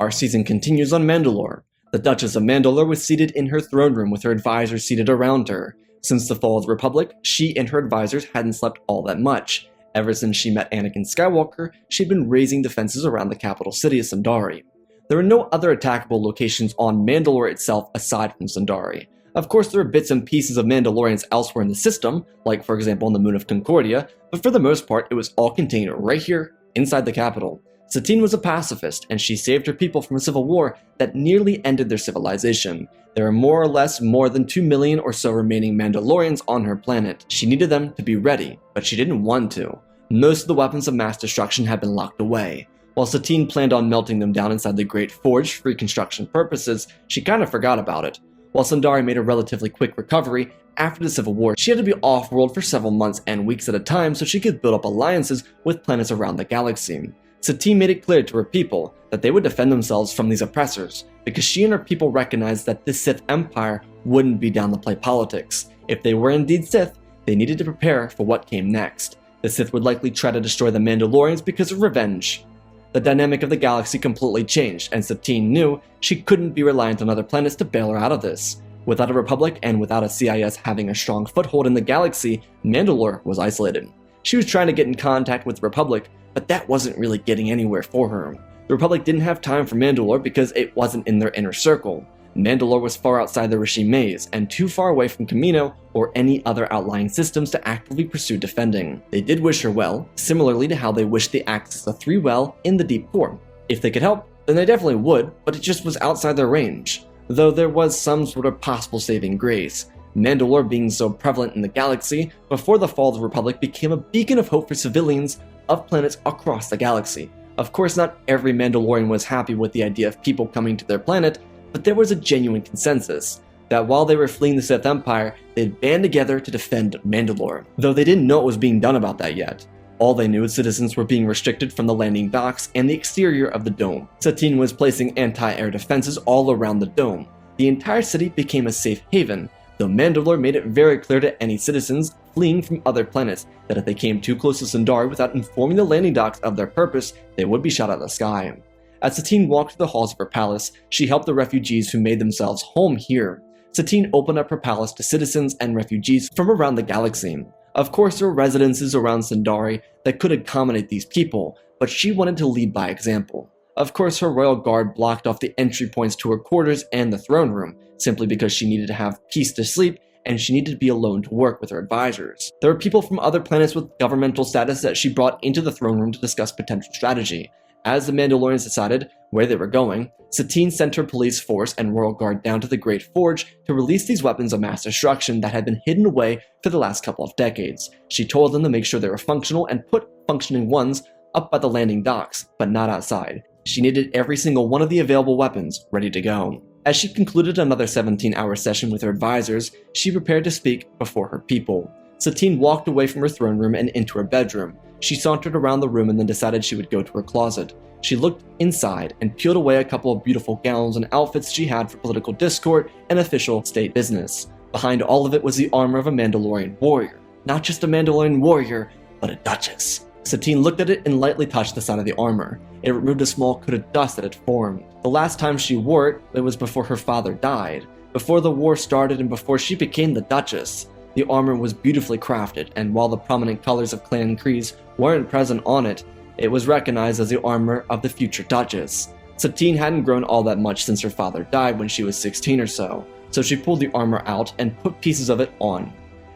Our season continues on Mandalore. The Duchess of Mandalore was seated in her throne room with her advisors seated around her. Since the fall of the Republic, she and her advisors hadn't slept all that much. Ever since she met Anakin Skywalker, she'd been raising defenses around the capital city of Sundari. There are no other attackable locations on Mandalore itself aside from Sundari. Of course, there are bits and pieces of Mandalorians elsewhere in the system, like for example on the moon of Concordia, but for the most part it was all contained right here, inside the capital. Satine was a pacifist, and she saved her people from a civil war that nearly ended their civilization. There are more or less more than 2 million or so remaining Mandalorians on her planet. She needed them to be ready, but she didn't want to. Most of the weapons of mass destruction had been locked away. While Satine planned on melting them down inside the Great Forge for reconstruction purposes, she kind of forgot about it. While Sundari made a relatively quick recovery, after the Civil War, she had to be off-world for several months and weeks at a time so she could build up alliances with planets around the galaxy. Satine made it clear to her people that they would defend themselves from these oppressors, because she and her people recognized that the Sith Empire wouldn't be down to play politics. If they were indeed Sith, they needed to prepare for what came next. The Sith would likely try to destroy the Mandalorians because of revenge. The dynamic of the galaxy completely changed, and Satine knew she couldn't be reliant on other planets to bail her out of this. Without a Republic and without a CIS having a strong foothold in the galaxy, Mandalore was isolated. She was trying to get in contact with the Republic, but that wasn't really getting anywhere for her. The Republic didn't have time for Mandalore because it wasn't in their inner circle. Mandalore was far outside the Rishi Maze, and too far away from Kamino or any other outlying systems to actively pursue defending. They did wish her well, similarly to how they wished the access to 3 well in the deep core. If they could help, then they definitely would, but it just was outside their range. Though there was some sort of possible saving grace. Mandalore being so prevalent in the galaxy, before the fall of the Republic became a beacon of hope for civilians of planets across the galaxy. Of course, not every Mandalorian was happy with the idea of people coming to their planet, but there was a genuine consensus that while they were fleeing the Sith Empire, they'd band together to defend Mandalore, though they didn't know what was being done about that yet. All they knew is citizens were being restricted from the landing docks and the exterior of the dome. Satine was placing anti-air defenses all around the dome. The entire city became a safe haven, though Mandalore made it very clear to any citizens fleeing from other planets that if they came too close to Sundari without informing the landing docks of their purpose, they would be shot out of the sky. As Satine walked to the halls of her palace, she helped the refugees who made themselves home here. Satine opened up her palace to citizens and refugees from around the galaxy. Of course, there were residences around Sundari that could accommodate these people, but she wanted to lead by example. Of course, her royal guard blocked off the entry points to her quarters and the throne room, simply because she needed to have peace to sleep and she needed to be alone to work with her advisors. There were people from other planets with governmental status that she brought into the throne room to discuss potential strategy. As the Mandalorians decided where they were going, Satine sent her police force and royal guard down to the Great Forge to release these weapons of mass destruction that had been hidden away for the last couple of decades. She told them to make sure they were functional and put functioning ones up by the landing docks, but not outside. She needed every single one of the available weapons ready to go. As she concluded another 17-hour session with her advisors, she prepared to speak before her people. Satine walked away from her throne room and into her bedroom. She sauntered around the room and then decided she would go to her closet. She looked inside and peeled away a couple of beautiful gowns and outfits she had for political discord and official state business. Behind all of it was the armor of a Mandalorian warrior. Not just a Mandalorian warrior, but a duchess. Satine looked at it and lightly touched the side of the armor. It removed a small coat of dust that had formed. The last time she wore it, it was before her father died. Before the war started and before she became the Duchess. The armor was beautifully crafted, and while the prominent colors of Clan Kryze weren't present on it, it was recognized as the armor of the future Duchess. Satine hadn't grown all that much since her father died when she was 16 or so she pulled the armor out and put pieces of it on.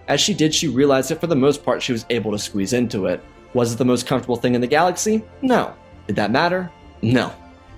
As she did, she realized that for the most part she was able to squeeze into it. Was it the most comfortable thing in the galaxy? No. Did that matter? No.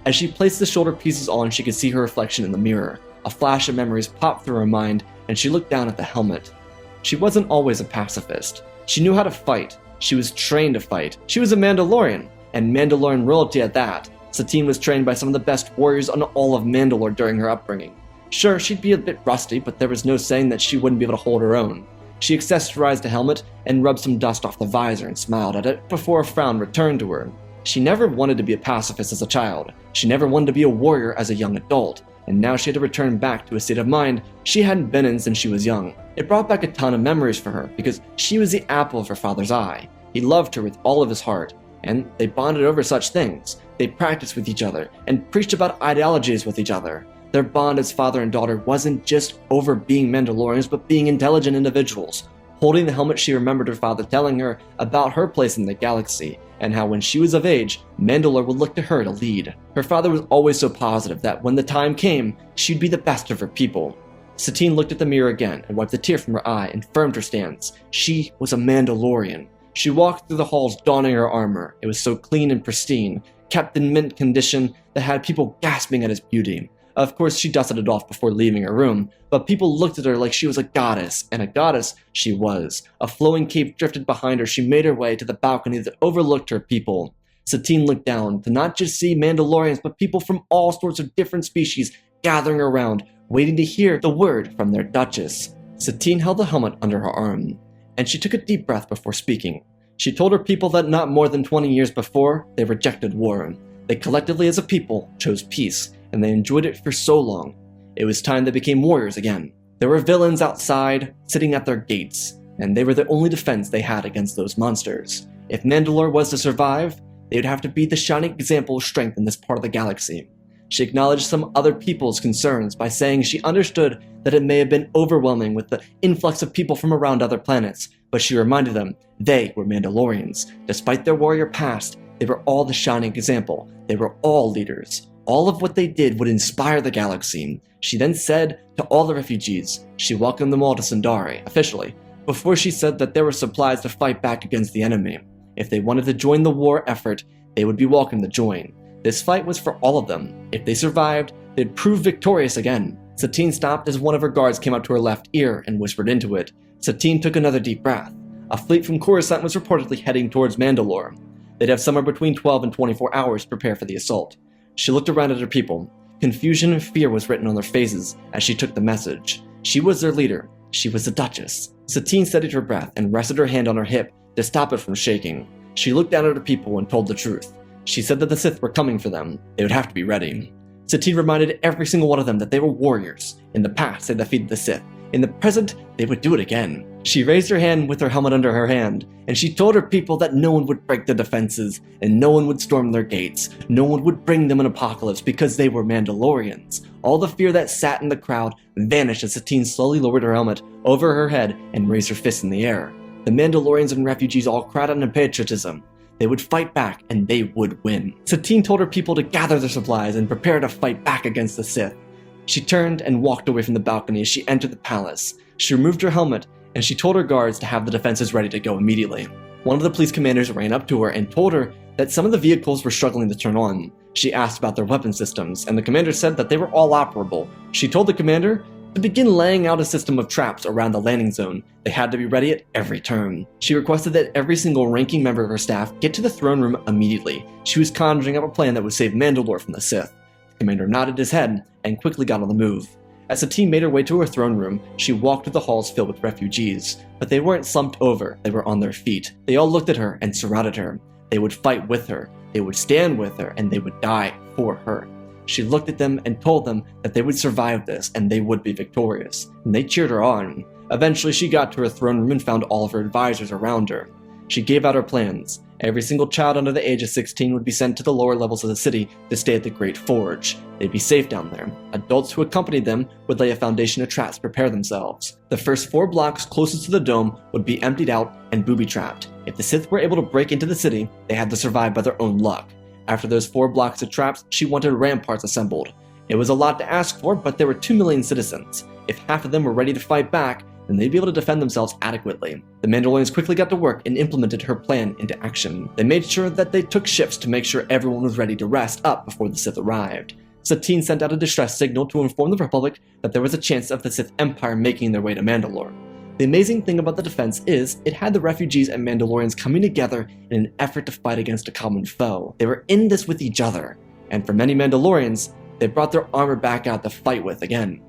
As she placed the shoulder pieces on, she could see her reflection in the mirror. A flash of memories popped through her mind, and she looked down at the helmet. She wasn't always a pacifist. She knew how to fight. She was trained to fight. She was a Mandalorian, and Mandalorian royalty at that. Satine was trained by some of the best warriors on all of Mandalore during her upbringing. Sure, she'd be a bit rusty, but there was no saying that she wouldn't be able to hold her own. She accessorized the helmet and rubbed some dust off the visor and smiled at it before a frown returned to her. She never wanted to be a pacifist as a child. She never wanted to be a warrior as a young adult. And now she had to return back to a state of mind she hadn't been in since she was young. It brought back a ton of memories for her because she was the apple of her father's eye. He loved her with all of his heart, and they bonded over such things. They practiced with each other and preached about ideologies with each other. Their bond as father and daughter wasn't just over being Mandalorians, but being intelligent individuals. Holding the helmet, she remembered her father telling her about her place in the galaxy, and how when she was of age, Mandalore would look to her to lead. Her father was always so positive that when the time came, she'd be the best of her people. Satine looked at the mirror again and wiped a tear from her eye and firmed her stance. She was a Mandalorian. She walked through the halls donning her armor. It was so clean and pristine, kept in mint condition that had people gasping at its beauty. Of course, she dusted it off before leaving her room, but people looked at her like she was a goddess, and a goddess she was. A flowing cape drifted behind her. She made her way to the balcony that overlooked her people. Satine looked down to not just see Mandalorians, but people from all sorts of different species gathering around, waiting to hear the word from their Duchess. Satine held the helmet under her arm, and she took a deep breath before speaking. She told her people that not more than 20 years before, they rejected war. They collectively as a people chose peace, and they enjoyed it for so long. It was time they became warriors again. There were villains outside, sitting at their gates, and they were the only defense they had against those monsters. If Mandalore was to survive, they would have to be the shining example of strength in this part of the galaxy. She acknowledged some other people's concerns by saying she understood that it may have been overwhelming with the influx of people from around other planets, but she reminded them they were Mandalorians. Despite their warrior past, they were all the shining example. They were all leaders. All of what they did would inspire the galaxy. She then said to all the refugees, she welcomed them all to Sundari, officially, before she said that there were supplies to fight back against the enemy. If they wanted to join the war effort, they would be welcome to join. This fight was for all of them. If they survived, they'd prove victorious again. Satine stopped as one of her guards came up to her left ear and whispered into it. Satine took another deep breath. A fleet from Coruscant was reportedly heading towards Mandalore. They'd have somewhere between 12 and 24 hours to prepare for the assault. She looked around at her people. Confusion and fear was written on their faces as she took the message. She was their leader. She was the Duchess. Satine steadied her breath and rested her hand on her hip to stop it from shaking. She looked down at her people and told the truth. She said that the Sith were coming for them. They would have to be ready. Satine reminded every single one of them that they were warriors. In the past, they defeated the Sith. In the present, they would do it again. She raised her hand with her helmet under her hand, and she told her people that no one would break the defenses, and no one would storm their gates. No one would bring them an apocalypse because they were Mandalorians. All the fear that sat in the crowd vanished as Satine slowly lowered her helmet over her head and raised her fist in the air. The Mandalorians and refugees all cried out in patriotism. They would fight back, and they would win. Satine told her people to gather their supplies and prepare to fight back against the Sith. She turned and walked away from the balcony as she entered the palace. She removed her helmet, and she told her guards to have the defenses ready to go immediately. One of the police commanders ran up to her and told her that some of the vehicles were struggling to turn on. She asked about their weapon systems, and the commander said that they were all operable. She told the commander to begin laying out a system of traps around the landing zone. They had to be ready at every turn. She requested that every single ranking member of her staff get to the throne room immediately. She was conjuring up a plan that would save Mandalore from the Sith. The commander nodded his head and quickly got on the move. As Satine made her way to her throne room, she walked through the halls filled with refugees. But they weren't slumped over, they were on their feet. They all looked at her and surrounded her. They would fight with her, they would stand with her, and they would die for her. She looked at them and told them that they would survive this and they would be victorious. And they cheered her on. Eventually, she got to her throne room and found all of her advisors around her. She gave out her plans. Every single child under the age of 16 would be sent to the lower levels of the city to stay at the Great Forge. They'd be safe down there. Adults who accompanied them would lay a foundation of traps to prepare themselves. The first 4 blocks closest to the dome would be emptied out and booby-trapped. If the Sith were able to break into the city, they had to survive by their own luck. After those 4 blocks of traps, she wanted ramparts assembled. It was a lot to ask for, but there were 2 million citizens. If half of them were ready to fight back, then they'd be able to defend themselves adequately. The Mandalorians quickly got to work and implemented her plan into action. They made sure that they took shifts to make sure everyone was ready to rest up before the Sith arrived. Satine sent out a distress signal to inform the Republic that there was a chance of the Sith Empire making their way to Mandalore. The amazing thing about the defense is, it had the refugees and Mandalorians coming together in an effort to fight against a common foe. They were in this with each other, and for many Mandalorians, they brought their armor back out to fight with again.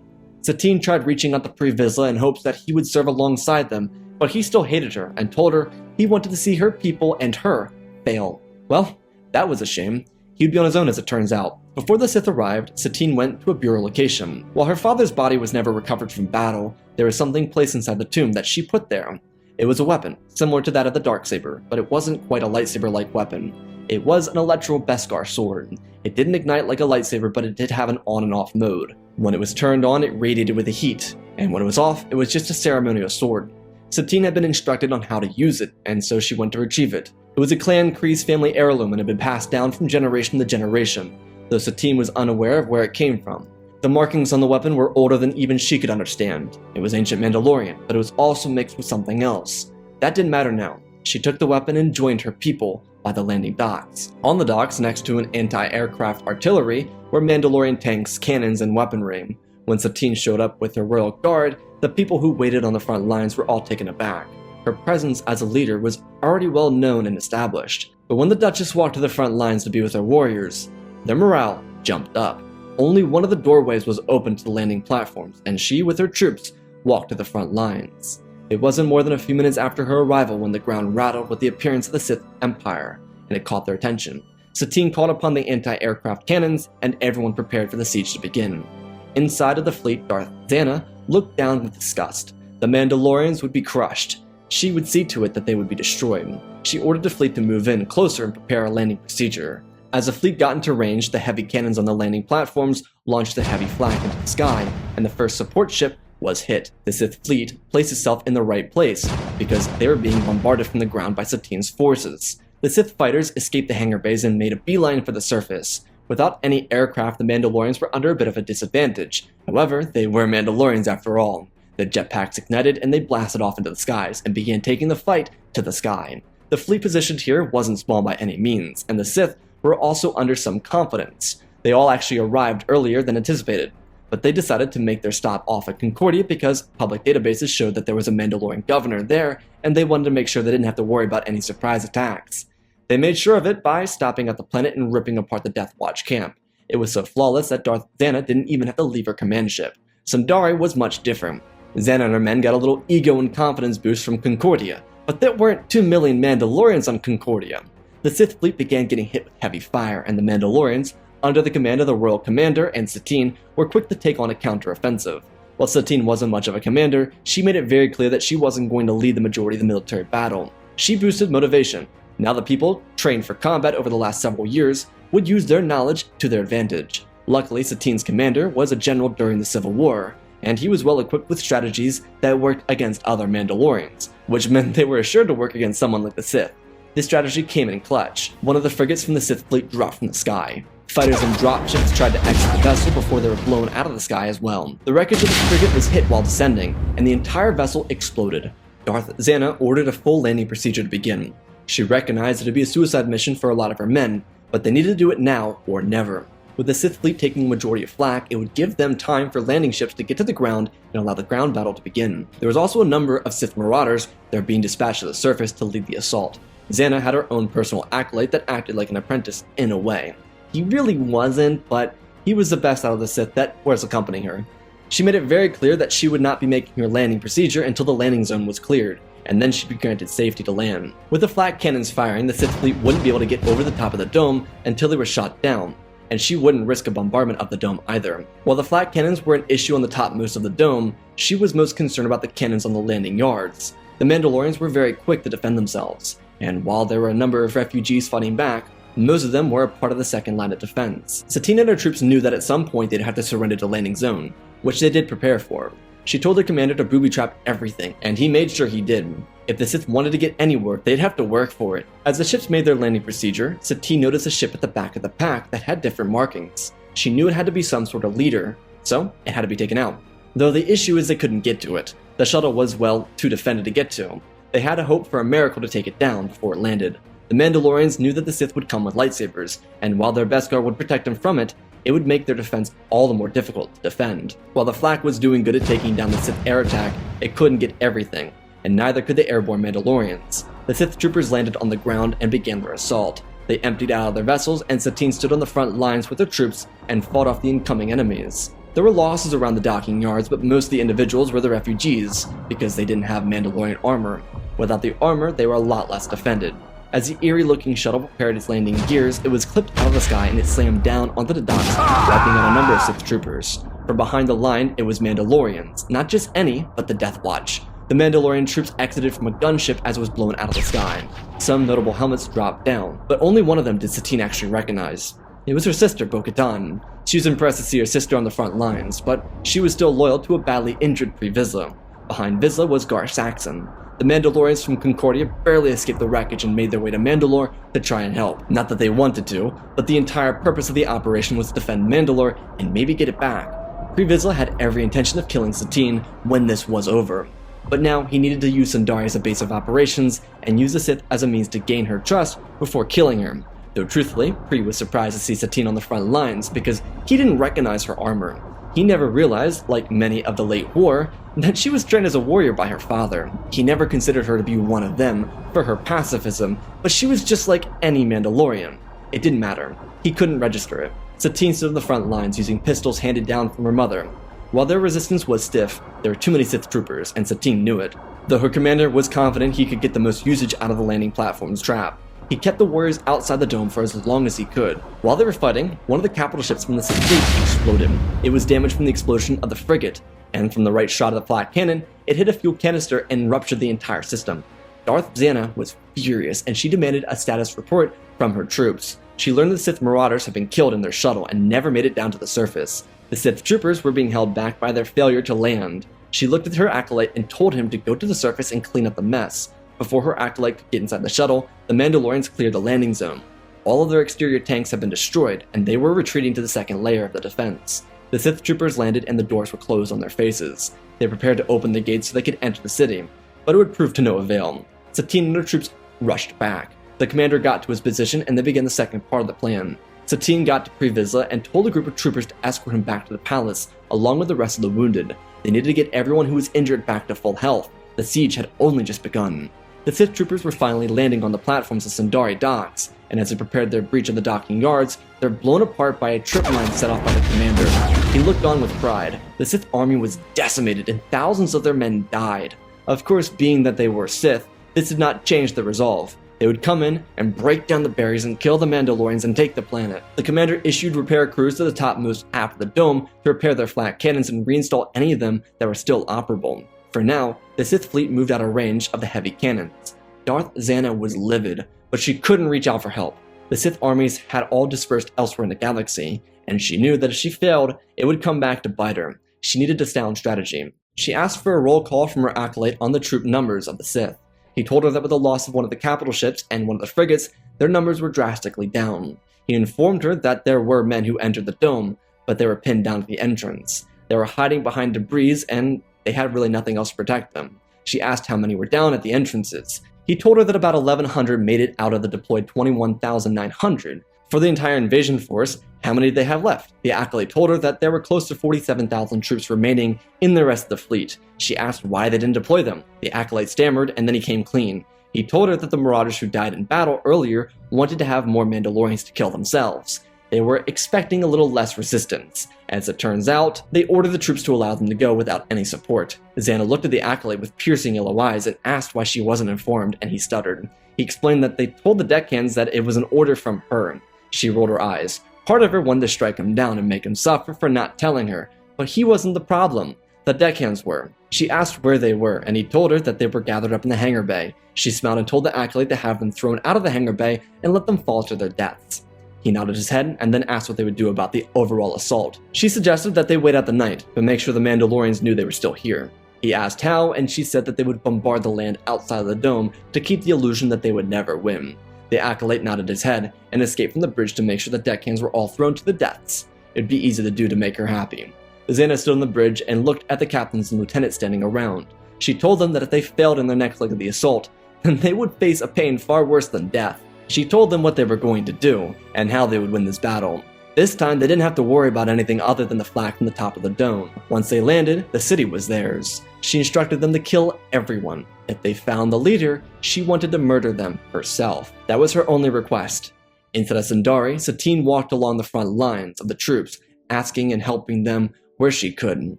Satine tried reaching out to Pre Vizsla in hopes that he would serve alongside them, but he still hated her and told her he wanted to see her people and her fail. Well, that was a shame. He'd be on his own as it turns out. Before the Sith arrived, Satine went to a Bureau location. While her father's body was never recovered from battle, there was something placed inside the tomb that she put there. It was a weapon, similar to that of the Darksaber, but it wasn't quite a lightsaber-like weapon. It was an electral Beskar sword. It didn't ignite like a lightsaber, but it did have an on and off mode. When it was turned on, it radiated with the heat, and when it was off, it was just a ceremonial sword. Satine had been instructed on how to use it, and so she went to retrieve it. It was a Clan Kryze family heirloom and had been passed down from generation to generation, though Satine was unaware of where it came from. The markings on the weapon were older than even she could understand. It was ancient Mandalorian, but it was also mixed with something else. That didn't matter now. She took the weapon and joined her people by the landing docks. On the docks, next to an anti-aircraft artillery, were Mandalorian tanks, cannons, and weaponry. When Satine showed up with her royal guard, the people who waited on the front lines were all taken aback. Her presence as a leader was already well known and established, but when the Duchess walked to the front lines to be with her warriors, their morale jumped up. Only one of the doorways was open to the landing platforms, and she, with her troops, walked to the front lines. It wasn't more than a few minutes after her arrival when the ground rattled with the appearance of the Sith Empire, and it caught their attention. Satine called upon the anti-aircraft cannons, and everyone prepared for the siege to begin. Inside of the fleet, Darth Zannah looked down with disgust. The Mandalorians would be crushed. She would see to it that they would be destroyed. She ordered the fleet to move in closer and prepare a landing procedure. As the fleet got into range, the heavy cannons on the landing platforms launched a heavy flak into the sky, and the first support ship was hit. The Sith fleet placed itself in the right place, because they were being bombarded from the ground by Satine's forces. The Sith fighters escaped the hangar bays and made a beeline for the surface. Without any aircraft, the Mandalorians were under a bit of a disadvantage. However, they were Mandalorians after all. The jetpacks ignited and they blasted off into the skies and began taking the fight to the sky. The fleet positioned here wasn't small by any means, and the Sith were also under some confidence. They all actually arrived earlier than anticipated, but they decided to make their stop off at Concordia because public databases showed that there was a Mandalorian governor there, and they wanted to make sure they didn't have to worry about any surprise attacks. They made sure of it by stopping at the planet and ripping apart the Death Watch camp. It was so flawless that Darth Zannah didn't even have to leave her command ship. Sundari was much different. Zannah and her men got a little ego and confidence boost from Concordia, but there weren't 2 million Mandalorians on Concordia. The Sith fleet began getting hit with heavy fire, and the Mandalorians, under the command of the Royal Commander and Satine, were quick to take on a counter-offensive. While Satine wasn't much of a commander, she made it very clear that she wasn't going to lead the majority of the military battle. She boosted motivation. Now the people, trained for combat over the last several years, would use their knowledge to their advantage. Luckily, Satine's commander was a general during the Civil War, and he was well equipped with strategies that worked against other Mandalorians, which meant they were assured to work against someone like the Sith. This strategy came in clutch. One of the frigates from the Sith fleet dropped from the sky. Fighters and dropships tried to exit the vessel before they were blown out of the sky as well. The wreckage of the frigate was hit while descending, and the entire vessel exploded. Darth Zannah ordered a full landing procedure to begin. She recognized it would be a suicide mission for a lot of her men, but they needed to do it now or never. With the Sith fleet taking the majority of flak, it would give them time for landing ships to get to the ground and allow the ground battle to begin. There was also a number of Sith marauders that were being dispatched to the surface to lead the assault. Zannah had her own personal acolyte that acted like an apprentice in a way. He really wasn't, but he was the best out of the Sith that was accompanying her. She made it very clear that she would not be making her landing procedure until the landing zone was cleared, and then she'd be granted safety to land. With the flak cannons firing, the Sith fleet wouldn't be able to get over the top of the dome until they were shot down, and she wouldn't risk a bombardment of the dome either. While the flak cannons were an issue on the topmost of the dome, she was most concerned about the cannons on the landing yards. The Mandalorians were very quick to defend themselves, and while there were a number of refugees fighting back, most of them were a part of the second line of defense. Satine and her troops knew that at some point they'd have to surrender to landing zone, which they did prepare for. She told her commander to booby-trap everything, and he made sure he did. If the Sith wanted to get anywhere, they'd have to work for it. As the ships made their landing procedure, Satine noticed a ship at the back of the pack that had different markings. She knew it had to be some sort of leader, so it had to be taken out. Though the issue is they couldn't get to it. The shuttle was, well, too defended to get to. They had to hope for a miracle to take it down before it landed. The Mandalorians knew that the Sith would come with lightsabers, and while their Beskar would protect them from it, it would make their defense all the more difficult to defend. While the flak was doing good at taking down the Sith air attack, it couldn't get everything, and neither could the airborne Mandalorians. The Sith troopers landed on the ground and began their assault. They emptied out of their vessels, and Satine stood on the front lines with her troops and fought off the incoming enemies. There were losses around the docking yards, but most of the individuals were the refugees, because they didn't have Mandalorian armor. Without the armor, they were a lot less defended. As the eerie-looking shuttle prepared its landing gears, it was clipped out of the sky and it slammed down onto the docks, wiping out a number of Sith troopers. From behind the line, it was Mandalorians. Not just any, but the Death Watch. The Mandalorian troops exited from a gunship as it was blown out of the sky. Some notable helmets dropped down, but only one of them did Satine actually recognize. It was her sister, Bo-Katan. She was impressed to see her sister on the front lines, but she was still loyal to a badly injured Pre-Vizsla. Behind Vizsla was Gar Saxon. The Mandalorians from Concordia barely escaped the wreckage and made their way to Mandalore to try and help. Not that they wanted to, but the entire purpose of the operation was to defend Mandalore and maybe get it back. Pre-Vizsla had every intention of killing Satine when this was over. But now he needed to use Sundari as a base of operations and use the Sith as a means to gain her trust before killing her. Though truthfully, Pre was surprised to see Satine on the front lines because he didn't recognize her armor. He never realized, like many of the late war, that she was trained as a warrior by her father. He never considered her to be one of them for her pacifism, but she was just like any Mandalorian. It didn't matter. He couldn't register it. Satine stood on the front lines using pistols handed down from her mother. While their resistance was stiff, there were too many Sith troopers, and Satine knew it. Though her commander was confident he could get the most usage out of the landing platform's trap, he kept the warriors outside the dome for as long as he could. While they were fighting, one of the capital ships from the Sith fleet exploded. It was damaged from the explosion of the frigate, and from the right shot of the flak cannon, it hit a fuel canister and ruptured the entire system. Darth Zannah was furious, and she demanded a status report from her troops. She learned the Sith marauders had been killed in their shuttle and never made it down to the surface. The Sith troopers were being held back by their failure to land. She looked at her acolyte and told him to go to the surface and clean up the mess. Before her acolyte could get inside the shuttle, the Mandalorians cleared the landing zone. All of their exterior tanks had been destroyed, and they were retreating to the second layer of the defense. The Sith troopers landed and the doors were closed on their faces. They prepared to open the gates so they could enter the city, but it would prove to no avail. Satine and her troops rushed back. The commander got to his position and they began the second part of the plan. Satine got to Pre-Vizsla and told a group of troopers to escort him back to the palace, along with the rest of the wounded. They needed to get everyone who was injured back to full health. The siege had only just begun. The Sith troopers were finally landing on the platforms of Sundari docks, and as they prepared their breach of the docking yards, they're blown apart by a trip mine set off by the commander. He looked on with pride. The Sith army was decimated and thousands of their men died. Of course, being that they were Sith, this did not change their resolve. They would come in and break down the barriers and kill the Mandalorians and take the planet. The commander issued repair crews to the topmost half of the dome to repair their flak cannons and reinstall any of them that were still operable. For now, the Sith fleet moved out of range of the heavy cannons. Darth Zannah was livid, but she couldn't reach out for help. The Sith armies had all dispersed elsewhere in the galaxy, and she knew that if she failed, it would come back to bite her. She needed a sound strategy. She asked for a roll call from her acolyte on the troop numbers of the Sith. He told her that with the loss of one of the capital ships and one of the frigates, their numbers were drastically down. He informed her that there were men who entered the dome, but they were pinned down to the entrance. They were hiding behind debris, and they had really nothing else to protect them. She asked how many were down at the entrances. He told her that about 1,100 made it out of the deployed 21,900. For the entire invasion force, how many did they have left? The acolyte told her that there were close to 47,000 troops remaining in the rest of the fleet. She asked why they didn't deploy them. The acolyte stammered, and then he came clean. He told her that the marauders who died in battle earlier wanted to have more Mandalorians to kill themselves. They were expecting a little less resistance. As it turns out, they ordered the troops to allow them to go without any support. Zannah looked at the acolyte with piercing yellow eyes and asked why she wasn't informed, and he stuttered. He explained that they told the deckhands that it was an order from her. She rolled her eyes. Part of her wanted to strike him down and make him suffer for not telling her, but he wasn't the problem. The deckhands were. She asked where they were, and he told her that they were gathered up in the hangar bay. She smiled and told the acolyte to have them thrown out of the hangar bay and let them fall to their deaths. He nodded his head and then asked what they would do about the overall assault. She suggested that they wait out the night, but make sure the Mandalorians knew they were still here. He asked how, and she said that they would bombard the land outside of the dome to keep the illusion that they would never win. The acolyte nodded his head and escaped from the bridge to make sure the deckhands were all thrown to the deaths. It'd be easy to do to make her happy. Zannah stood on the bridge and looked at the captains and lieutenants standing around. She told them that if they failed in their next leg of the assault, then they would face a pain far worse than death. She told them what they were going to do, and how they would win this battle. This time, they didn't have to worry about anything other than the flak from the top of the dome. Once they landed, the city was theirs. She instructed them to kill everyone. If they found the leader, she wanted to murder them herself. That was her only request. Inside of Sundari, Satine walked along the front lines of the troops, asking and helping them where she could.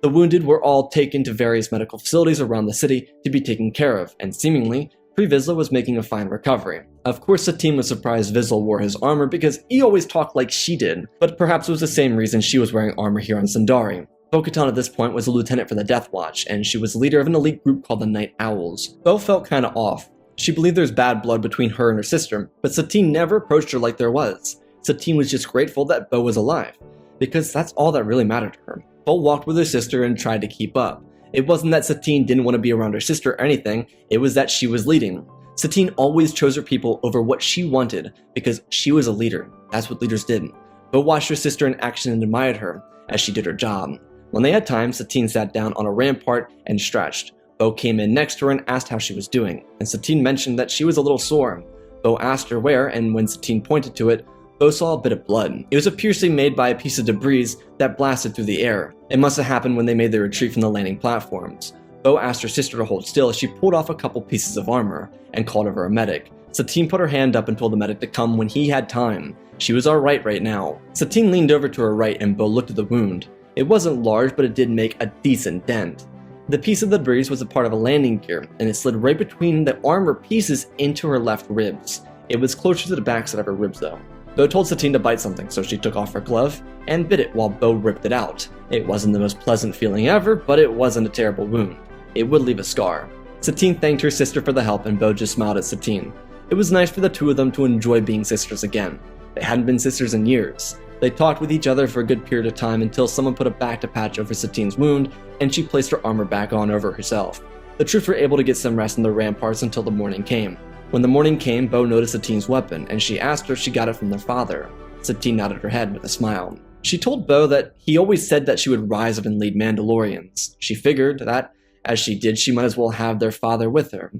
The wounded were all taken to various medical facilities around the city to be taken care of, and seemingly, Pre Vizsla was making a fine recovery. Of course, Satine was surprised Vizsla wore his armor because he always talked like she did, but perhaps it was the same reason she was wearing armor here on Sundari. Bo-Katan at this point was a lieutenant for the Death Watch, and she was leader of an elite group called the Night Owls. Bo felt kinda off. She believed there's bad blood between her and her sister, but Satine never approached her like there was. Satine was just grateful that Bo was alive, because that's all that really mattered to her. Bo walked with her sister and tried to keep up. It wasn't that Satine didn't want to be around her sister or anything, it was that she was leading. Satine always chose her people over what she wanted because she was a leader. That's what leaders did. Bo watched her sister in action and admired her as she did her job. When they had time, Satine sat down on a rampart and stretched. Bo came in next to her and asked how she was doing, and Satine mentioned that she was a little sore. Bo asked her where, and when Satine pointed to it, Bo saw a bit of blood. It was a piercing made by a piece of debris that blasted through the air. It must have happened when they made their retreat from the landing platforms. Bo asked her sister to hold still as she pulled off a couple pieces of armor and called over a medic. Satine put her hand up and told the medic to come when he had time. She was alright right now. Satine leaned over to her right and Bo looked at the wound. It wasn't large, but it did make a decent dent. The piece of the debris was a part of a landing gear, and it slid right between the armor pieces into her left ribs. It was closer to the backside of her ribs though. Bo told Satine to bite something, so she took off her glove and bit it while Bo ripped it out. It wasn't the most pleasant feeling ever, but it wasn't a terrible wound. It would leave a scar. Satine thanked her sister for the help and Bo just smiled at Satine. It was nice for the two of them to enjoy being sisters again. They hadn't been sisters in years. They talked with each other for a good period of time until someone put a back-to-patch over Satine's wound and she placed her armor back on over herself. The troops were able to get some rest in the ramparts until the morning came. When the morning came, Bo noticed Satine's weapon and she asked her if she got it from their father. Satine nodded her head with a smile. She told Bo that he always said that she would rise up and lead Mandalorians. She figured that, as she did, she might as well have their father with her.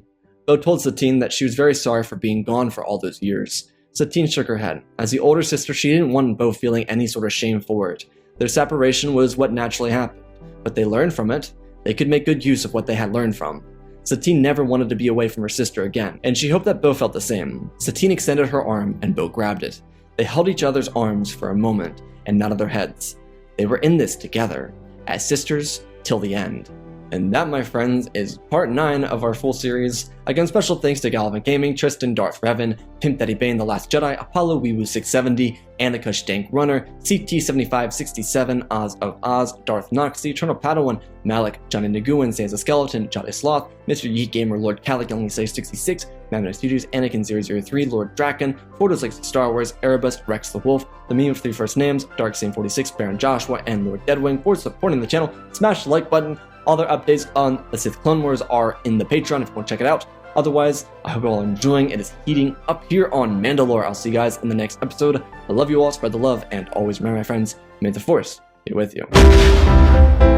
Bo told Satine that she was very sorry for being gone for all those years. Satine shook her head. As the older sister, she didn't want Bo feeling any sort of shame for it. Their separation was what naturally happened, but they learned from it. They could make good use of what they had learned from. Satine never wanted to be away from her sister again, and she hoped that Bo felt the same. Satine extended her arm, and Bo grabbed it. They held each other's arms for a moment, and nodded their heads. They were in this together, as sisters till the end. And that, my friends, is part 9 of our full series. Again, special thanks to Galvin Gaming, Tristan, Darth Revan, Pimp Daddy Bane, The Last Jedi, Apollo Weewoo 670, Anikush Dank Runner, CT7567, Oz of Oz, Darth Noxy, Eternal Padawan, Malik, Johnny Naguin, Sansa Skeleton, Jolly Sloth, Mr. Yeet Gamer, Lord Calic, Young 66, Mammoth Studios, Anakin 003, Lord Draken, Fordos Likes Star Wars, Erebus, Rex the Wolf, The Meme of 3 First Names, Darksane 46, Baron Joshua, and Lord Deadwing. For supporting the channel, smash the like button. All their updates on the Sith Clone Wars are in the Patreon if you want to check it out. Otherwise, I hope you're all enjoying. It is heating up here on Mandalore. I'll see you guys in the next episode. I love you all, spread the love, and always remember, my friends, may the Force be with you.